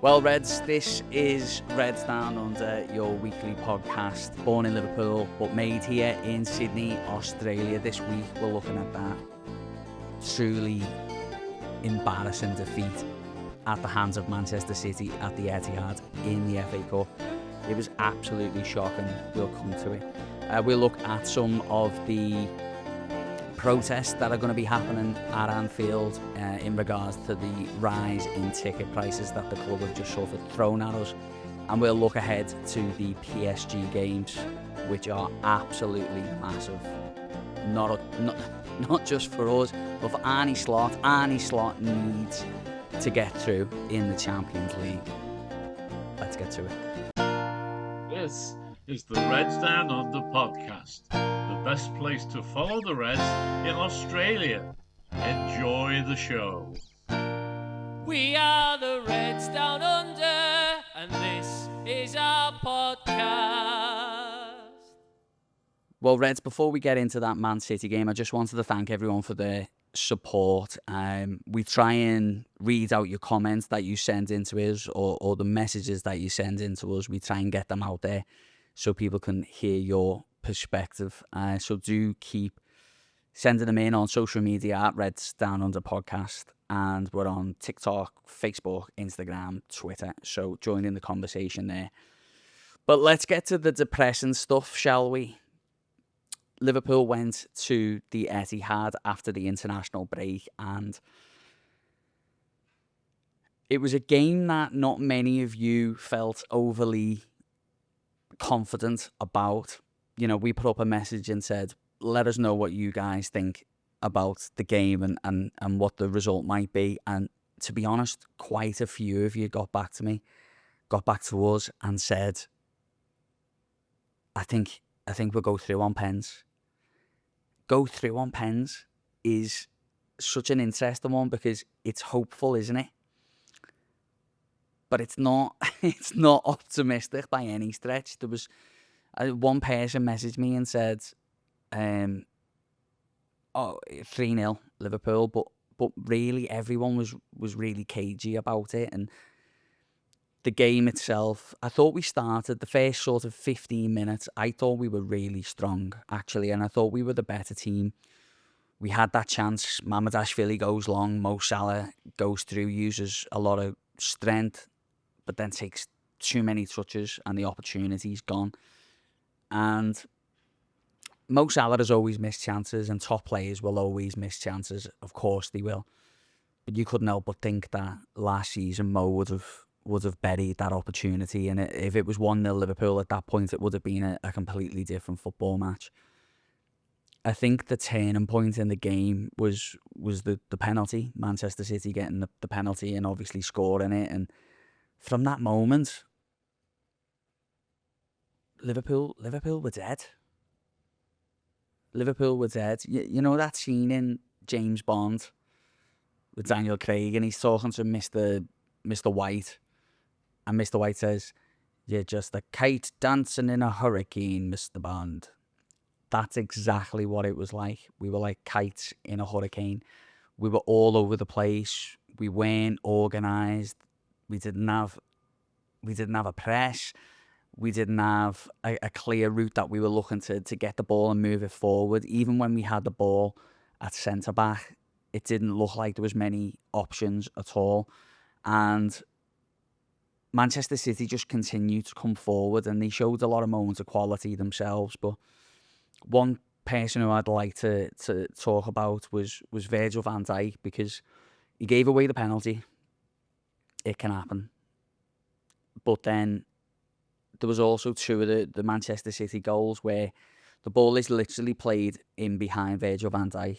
Well, Reds, this is Reds Down Under, your weekly podcast. Born in Liverpool, but made here in Sydney, Australia. This week, we're looking at that truly embarrassing defeat at the hands of Manchester City at the Etihad in the FA Cup. It was absolutely shocking. We'll come to it. We'll look at some of the protests that are going to be happening at Anfield in regards to the rise in ticket prices that the club have just sort of thrown at us, and we'll look ahead to the PSG games, which are absolutely massive, not just for us but for Arne Slot. Arne Slot needs to get through in the Champions League. Let's get to it. This is the Reds Down Under podcast, the best place to follow the Reds in Australia. Enjoy the show. We are the Reds Down Under, and this is our podcast. Well, Reds, before we get into that Man City game, I just wanted to thank everyone for their support. We try and read out your comments that you send into us, or the messages that you send into us. We try and get them out there so people can hear your perspective. So do keep sending them in on social media at Reds Down Under Podcast, and we're on TikTok, Facebook, Instagram, Twitter. So join in the conversation there. But let's get to the depressing stuff, shall we? Liverpool went to the Etihad after the international break, and it was a game that not many of you felt overly confident about. You know, we put up a message and said, let us know what you guys think about the game and what the result might be. And to be honest, quite a few of you got back to us and said, I think we'll go through on pens. Go through on pens is such an interesting one because it's hopeful, isn't it? But it's not optimistic by any stretch. There was one person messaged me and said, 3-0 Liverpool, but really everyone was really cagey about it. And the game itself, I thought we started the first sort of 15 minutes, I thought we were really strong, actually, and I thought we were the better team. We had that chance. Mamardashvili goes long, Mo Salah goes through, uses a lot of strength, but then takes too many touches and the opportunity's gone. And Mo Salah has always missed chances, and top players will always miss chances. Of course they will. But you couldn't help but think that last season Mo would have buried that opportunity, and if it was 1-0 Liverpool at that point, it would have been a completely different football match. I think the turning point in the game was the penalty, Manchester City getting the penalty and obviously scoring it, and from that moment, Liverpool were dead. Liverpool were dead. You know that scene in James Bond with Daniel Craig, and he's talking to Mr. White, and Mr. White says, "You're just a kite dancing in a hurricane, Mr. Bond." That's exactly what it was like. We were like kites in a hurricane. We were all over the place. We weren't organised. We didn't have a press. We didn't have a clear route that we were looking to get the ball and move it forward. Even when we had the ball at centre-back, it didn't look like there was many options at all. And Manchester City just continued to come forward, and they showed a lot of moments of quality themselves. But one person who I'd like to talk about was Virgil van Dijk, because he gave away the penalty. It can happen. But then there was also two of the Manchester City goals where the ball is literally played in behind Virgil van Dijk,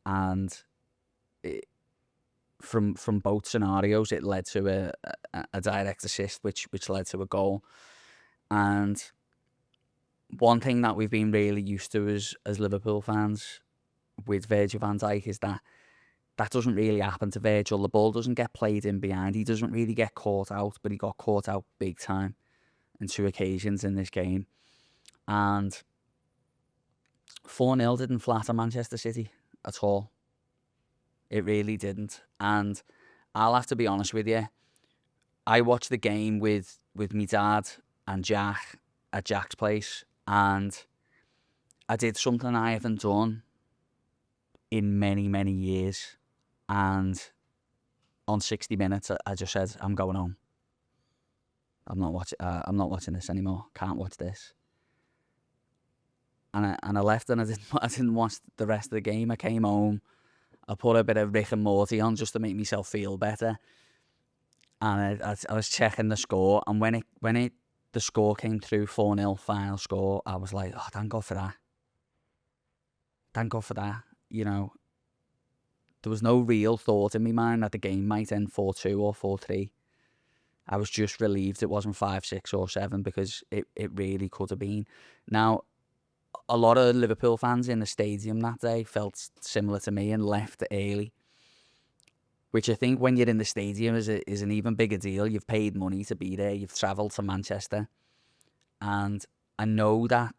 and from both scenarios it led to a direct assist, which led to a goal. And one thing that we've been really used to as Liverpool fans with Virgil van Dijk is that doesn't really happen to Virgil. The ball doesn't get played in behind. He doesn't really get caught out, but he got caught out big time on two occasions in this game. And 4-0 didn't flatter Manchester City at all. It really didn't. And I'll have to be honest with you, I watched the game with my dad and Jack at Jack's place, and I did something I haven't done in many, many years. And on 60 Minutes, I just said, I'm going home. I'm not watching this anymore. Can't watch this. And I left, and I didn't watch the rest of the game. I came home. I put a bit of Rick and Morty on just to make myself feel better. And I was checking the score, and when the score came through 4-0 final score, I was like, oh, thank God for that. Thank God for that. You know, there was no real thought in my mind that the game might end 4-2 or 4-3. I was just relieved it wasn't 5-6 or 7, because it really could have been. Now, a lot of Liverpool fans in the stadium that day felt similar to me and left early, which I think when you're in the stadium is an even bigger deal. You've paid money to be there. You've travelled to Manchester. And I know that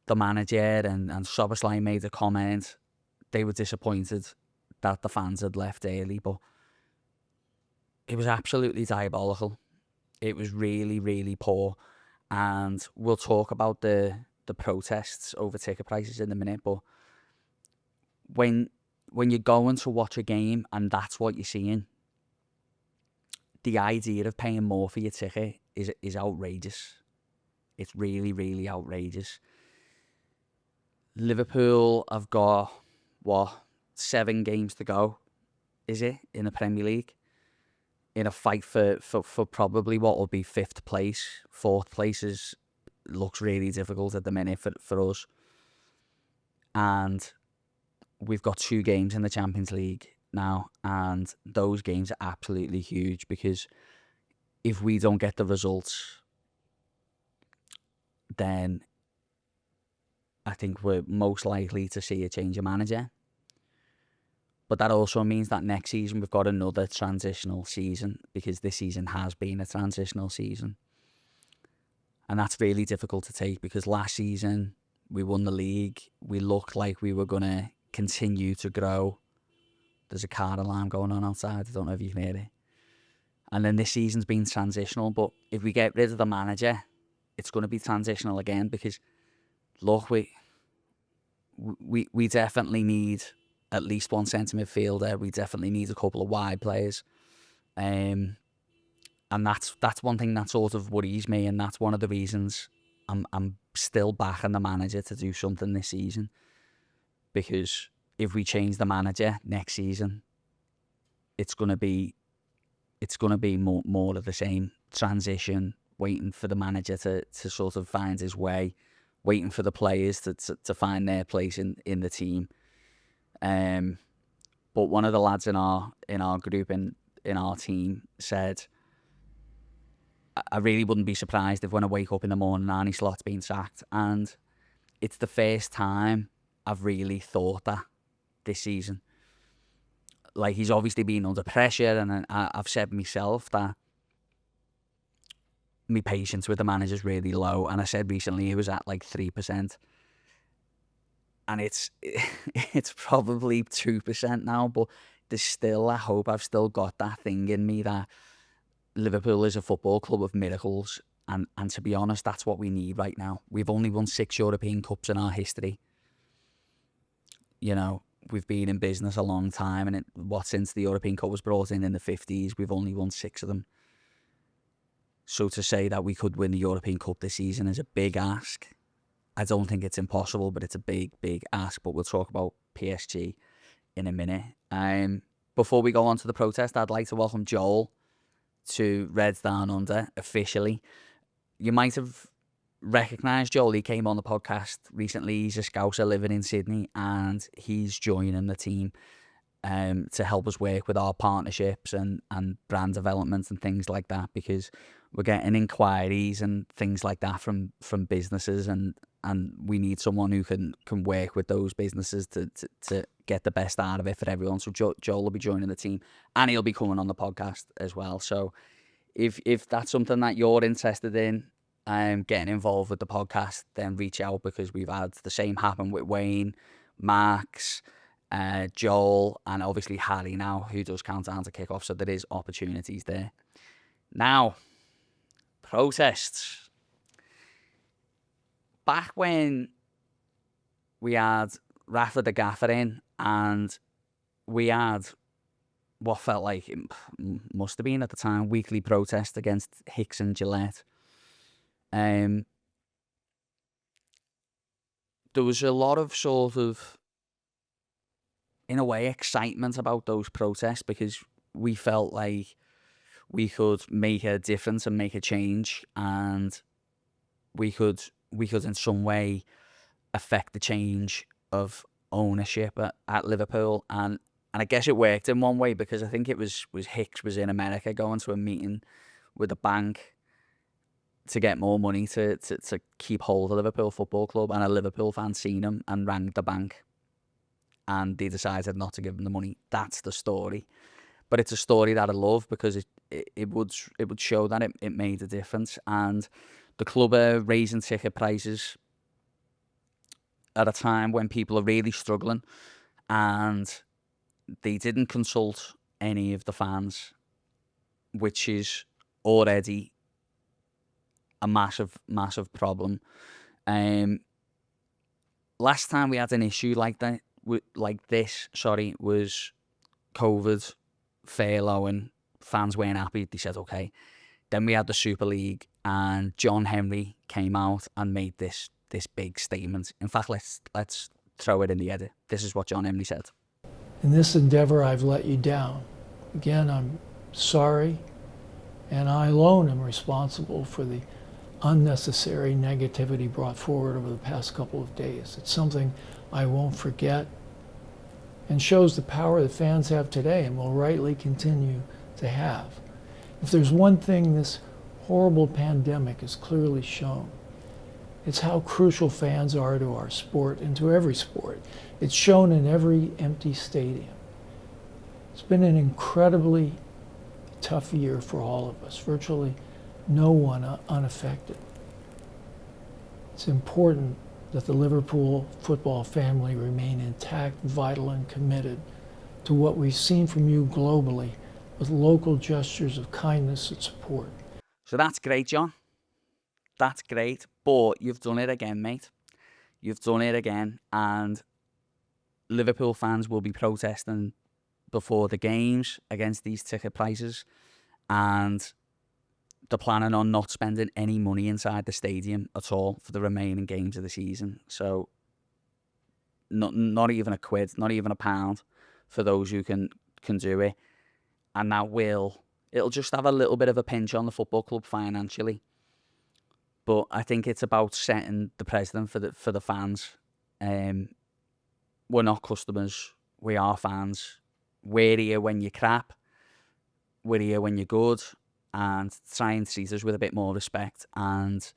the manager and Szoboszlai made a comment. They were disappointed that the fans had left early, but it was absolutely diabolical. It was really, really poor. And we'll talk about the protests over ticket prices in a minute, but when you're going to watch a game and that's what you're seeing, the idea of paying more for your ticket is outrageous. It's really, really outrageous. Liverpool have got, 7 games to go, is it, in the Premier League? In a fight for probably what will be 5th place. 4th place looks really difficult at the minute for us. And we've got 2 games in the Champions League now, and those games are absolutely huge, because if we don't get the results, then I think we're most likely to see a change of manager. But that also means that next season we've got another transitional season, because this season has been a transitional season. And that's really difficult to take, because last season we won the league. We looked like we were going to continue to grow. There's a car alarm going on outside. I don't know if you can hear it. And then this season's been transitional. But if we get rid of the manager, it's going to be transitional again, because look, we definitely need at least one centre midfielder. We definitely need a couple of wide players. And that's one thing that sort of worries me, and that's one of the reasons I'm still backing the manager to do something this season. Because if we change the manager next season, it's gonna be more of the same transition, waiting for the manager to sort of find his way, waiting for the players to find their place in the team. But one of the lads in our group and in our team said, I really wouldn't be surprised if when I wake up in the morning Arne Slot's been sacked. And it's the first time I've really thought that this season. Like, he's obviously been under pressure, and I've said myself that my patience with the manager's really low. And I said recently it was at like 3%. And it's probably 2% now, but there's still a hope. I've still got that thing in me that Liverpool is a football club of miracles, and to be honest, that's what we need right now. We've only won 6 European Cups in our history. You know, we've been in business a long time, and since the European Cup was brought in the 50s, we've only won 6 of them. So to say that we could win the European Cup this season is a big ask. I don't think it's impossible, but it's a big, big ask. But we'll talk about PSG in a minute. Before we go on to the protest, I'd like to welcome Joel to Reds Down Under officially. You might have recognised Joel. He came on the podcast recently. He's a Scouser living in Sydney, and he's joining the team to help us work with our partnerships and brand development and things like that, because we're getting inquiries and things like that from businesses, and we need someone who can work with those businesses to get the best out of it for everyone. So Joel will be joining the team, and he'll be coming on the podcast as well. So if that's something that you're interested in, getting involved with the podcast, then reach out, because we've had the same happen with Wayne, Max, Joel, and obviously Harry now, who does countdown to kick off. So there is opportunities there. Now, protests. Back when we had Rafa the Gaffer in, and we had what felt like it must have been at the time weekly protest against Hicks and Gillette. There was a lot of sort of, in a way, excitement about those protests because we felt like we could make a difference and make a change, and we could in some way affect the change of ownership at Liverpool. And I guess it worked in one way, because I think it was Hicks was in America going to a meeting with a bank to get more money to keep hold of Liverpool Football Club, and a Liverpool fan seen him and rang the bank, and they decided not to give him the money. That's the story. But it's a story that I love, because it would show that it made a difference. And the club are raising ticket prices at a time when people are really struggling, and they didn't consult any of the fans, which is already a massive problem. Last time we had an issue like this, was COVID, furlough, and fans weren't happy. They said, okay. Then we had the Super League, and John Henry came out and made this big statement. In fact, let's throw it in the edit. This is what John Henry said. In this endeavor, I've let you down. Again, I'm sorry, and I alone am responsible for the unnecessary negativity brought forward over the past couple of days. It's something I won't forget, and shows the power that fans have today and will rightly continue to have. If there's one thing this horrible pandemic has clearly shown, it's how crucial fans are to our sport and to every sport. It's shown in every empty stadium. It's been an incredibly tough year for all of us, virtually no one unaffected. It's important that the Liverpool football family remain intact, vital, and committed to what we've seen from you globally, with local gestures of kindness and support. So that's great, John. That's great. But you've done it again, mate. You've done it again. And Liverpool fans will be protesting before the games against these ticket prices. And they're planning on not spending any money inside the stadium at all for the remaining games of the season. So not even a quid, not even a pound for those who can do it. And that it'll just have a little bit of a pinch on the football club financially. But I think it's about setting the precedent for the fans. We're not customers, we are fans. We're here when you're crap, we're here when you're good, and try and treat us with a bit more respect and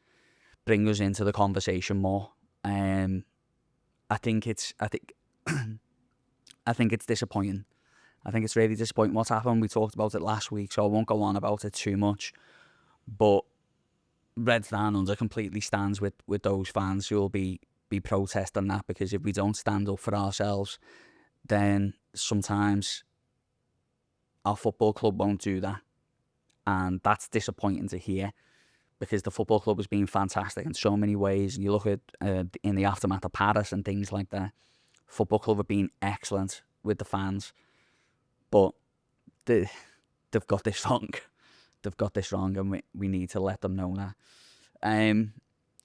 bring us into the conversation more. I think it's disappointing. I think it's really disappointing what's happened. We talked about it last week, so I won't go on about it too much. But Reds Down Under completely stands with those fans who will be protesting that, because if we don't stand up for ourselves, then sometimes our football club won't do that. And that's disappointing to hear, because the football club has been fantastic in so many ways. And you look at in the aftermath of Paris and things like that, football club have been excellent with the fans. But they've got this wrong. They've got this wrong, and we need to let them know that.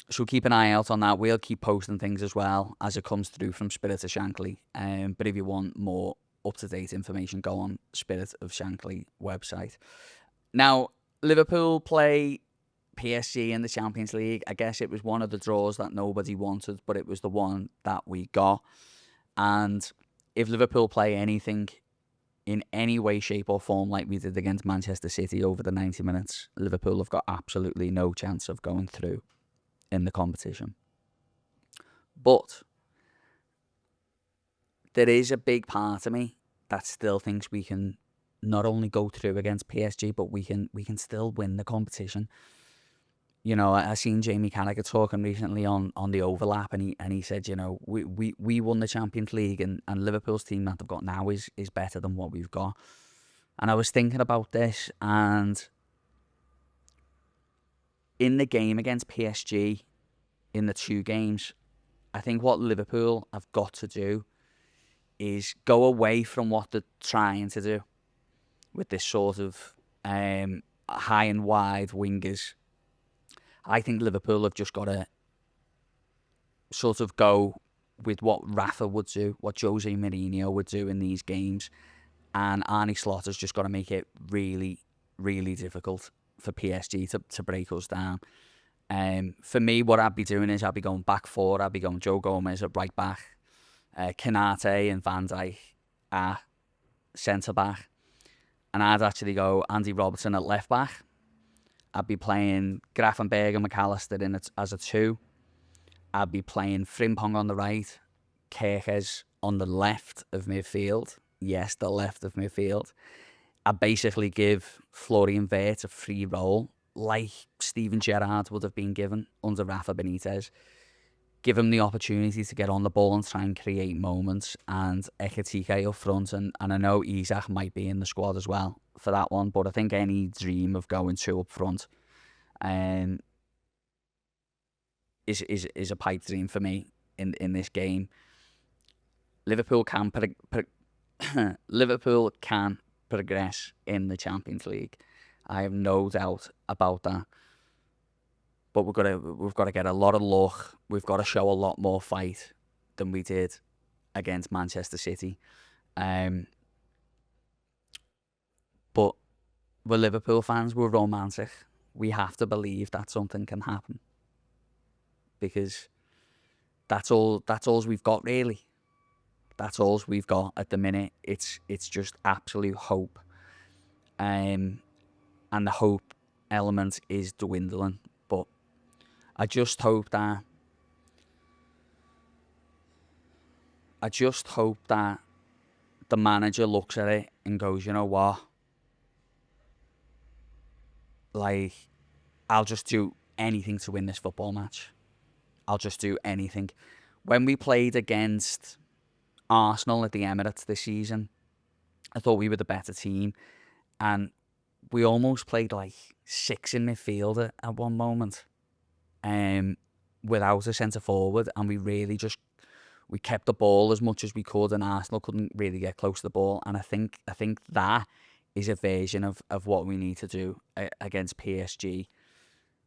So keep an eye out on that. We'll keep posting things as well as it comes through from Spirit of Shankly. But if you want more up-to-date information, go on Spirit of Shankly website. Now, Liverpool play PSG in the Champions League. I guess it was one of the draws that nobody wanted, but it was the one that we got. And if Liverpool play anything in any way, shape or form like we did against Manchester City over the 90 minutes, Liverpool have got absolutely no chance of going through in the competition. But there is a big part of me that still thinks we can not only go through against PSG, but we can still win the competition. you know, I seen Jamie Carragher talking recently on the overlap, and he said, you know, we won the Champions League, and Liverpool's team that they've got now is better than what we've got. And I was thinking about this, and in the game against PSG, in the 2 games, I think what Liverpool have got to do is go away from what they're trying to do with this sort of high and wide wingers. I think Liverpool have just got to sort of go with what Rafa would do, what Jose Mourinho would do in these games, and Arne Slotter's just got to make it really, really difficult for PSG to break us down. For me, what I'd be doing is I'd be going back 4. I'd be going Joe Gomez at right back, Kanate and Van Dijk at centre back, and I'd actually go Andy Robertson at left back. I'd be playing Gravenberg and McAllister in it as a 2. I'd be playing Frimpong on the right, Kerkez on the left of midfield. Yes, the left of midfield. I basically give Florian Wirtz a free role, like Steven Gerrard would have been given under Rafa Benitez. Give him the opportunity to get on the ball and try and create moments, and Ekitike up front, and I know Isak might be in the squad as well for that one, but I think any dream of going 2 up front is a pipe dream for me in this game. Liverpool can Liverpool can progress in the Champions League. I have no doubt about that. But we've got to get a lot of luck. We've got to show a lot more fight than we did against Manchester City. But we're Liverpool fans. We're romantic. We have to believe that something can happen, because that's all we've got, really. That's all we've got at the minute. It's just absolute hope, and the hope element is dwindling. But I just hope that the manager looks at it and goes, you know what? Like, I'll just do anything to win this football match. I'll just do anything. When we played against Arsenal at the Emirates this season, I thought we were the better team, and we almost played like 6 in midfield at one moment, without a centre forward, and we kept the ball as much as we could, and Arsenal couldn't really get close to the ball. And I think that is a version of what we need to do against PSG.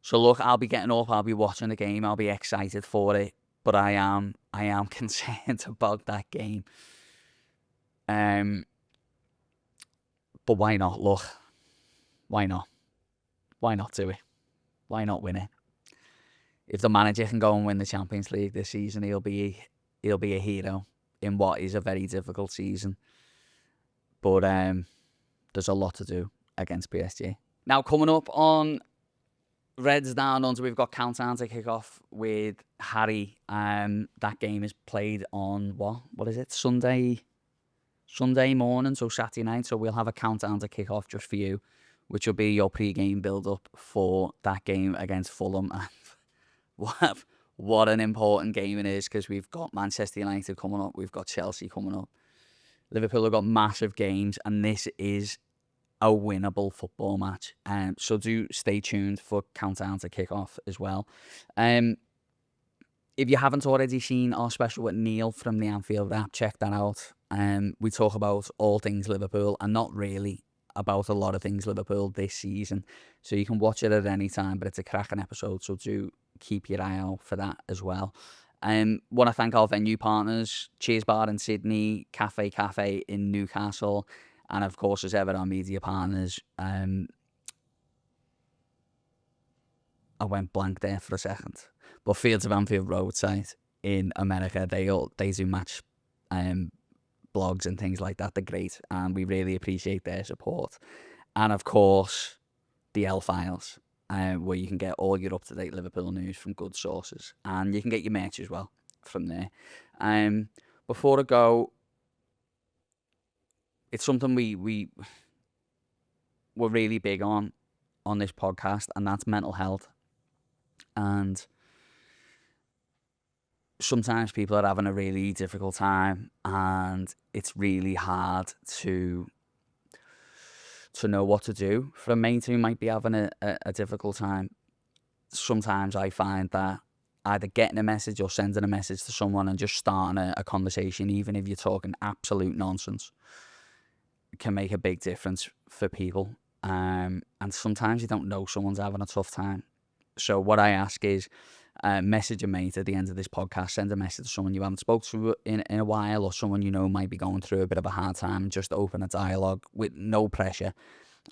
So look, I'll be getting up, I'll be watching the game, I'll be excited for it, but I am concerned about that game. But why not? Look, why not? Why not do it? Why not win it? If the manager can go and win the Champions League this season, he'll be a hero in what is a very difficult season. But there's a lot to do against PSG. Now, coming up on Reds Down Under, we've got Countdown to kick off with Harry. That game is played on what is it? Sunday morning, so Saturday night. So we'll have a countdown to kick off just for you, which will be your pre-game build-up for that game against Fulham. What an important game it is, because we've got Manchester United coming up, we've got Chelsea coming up. Liverpool have got massive games, and this is a winnable football match. So do stay tuned for Countdown to kick off as well. If you haven't already seen our special with Neil from the Anfield app, check that out. We talk about all things Liverpool, and not really about a lot of things Liverpool this season. So you can watch it at any time, but it's a cracking episode, so do keep your eye out for that as well. Want to thank our venue partners, Cheers Bar in Sydney, Ka-Fey in Newcastle, and of course, as ever, our media partners. I went blank there for a second. But Fields of Anfield Roadside in America, they do match blogs and things like that. They're great, and we really appreciate their support. And of course, the L Files, where you can get all your up-to-date Liverpool news from good sources, and you can get your merch as well from there. Before I go, it's something we're really big on this podcast, and that's mental health. and sometimes people are having a really difficult time, and it's really hard to know what to do for a mate who might be having a difficult time. Sometimes I find that either getting a message or sending a message to someone and just starting a conversation, even if you're talking absolute nonsense, can make a big difference for people. And sometimes you don't know someone's having a tough time. So what I ask is, message a mate at the end of this podcast. Send a message to someone you haven't spoken to in a while, or someone you know might be going through a bit of a hard time. Just open a dialogue with no pressure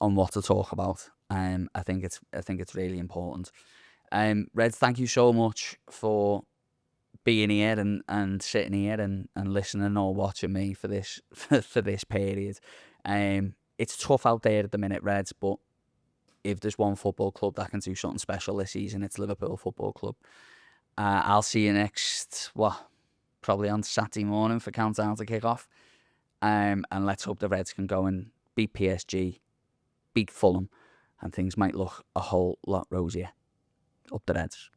on what to talk about. I think it's really important. Reds, thank you so much for being here and sitting here and listening or watching me for this for this period. It's tough out there at the minute, Reds, but if there's one football club that can do something special this season, it's Liverpool Football Club. I'll see you probably on Saturday morning for countdown to kick off. And let's hope the Reds can go and beat PSG, beat Fulham, and things might look a whole lot rosier. Up the Reds.